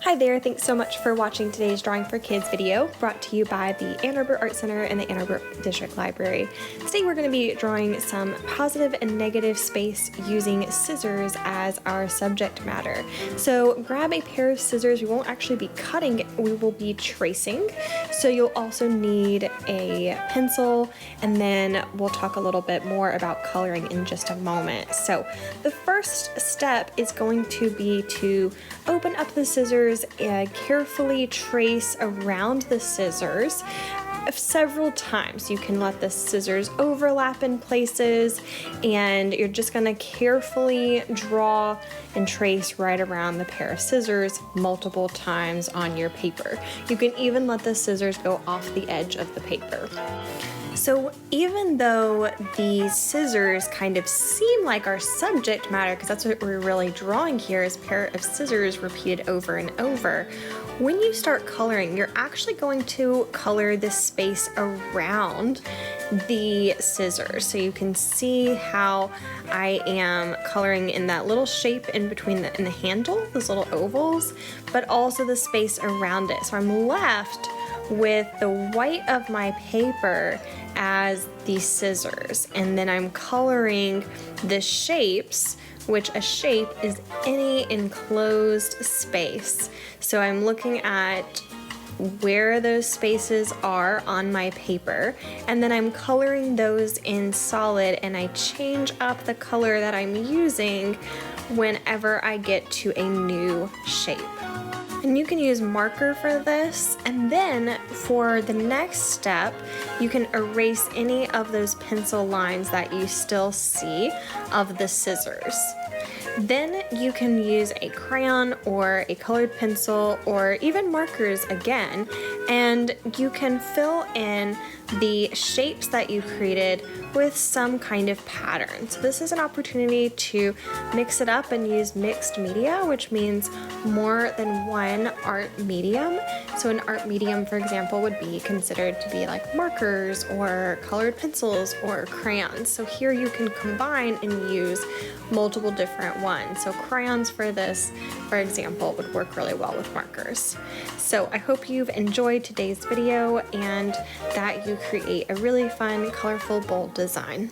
Hi there, thanks so much for watching today's Drawing for Kids video brought to you by the Ann Arbor Art Center and the Ann Arbor District Library. Today we're going to be drawing some positive and negative space using scissors as our subject matter. So grab a pair of scissors. We won't actually be cutting, we will be tracing. So you'll also need a pencil, and then we'll talk a little bit more about coloring in just a moment. So the first step is going to be to open up the scissors and carefully trace around the scissors several times. You can let the scissors overlap in places, and you're just going to carefully draw and trace right around the pair of scissors multiple times on your paper. You can even let the scissors go off the edge of the paper. So even though the scissors kind of seem like our subject matter, because that's what we're really drawing here, is a pair of scissors repeated over and over, when you start coloring, you're actually going to color the space around the scissors. So you can see how I am coloring in that little shape in between in the handle, those little ovals, but also the space around it. So I'm left with the white of my paper as the scissors, and then I'm coloring the shapes, which a shape is any enclosed space. So I'm looking at where those spaces are on my paper, and then I'm coloring those in solid, and I change up the color that I'm using whenever I get to a new shape. And you can use marker for this, and then for the next step, you can erase any of those pencil lines that you still see of the scissors. Then you can use a crayon or a colored pencil or even markers again, and you can fill in the shapes that you created with some kind of pattern. So this is an opportunity to mix it up and use mixed media, which means more than one art medium. So an art medium, for example, would be considered to be like markers or colored pencils or crayons. So here you can combine and use multiple different ones. So crayons for this, for example, would work really well with markers. So I hope you've enjoyed today's video and that you create a really fun, colorful, bold design.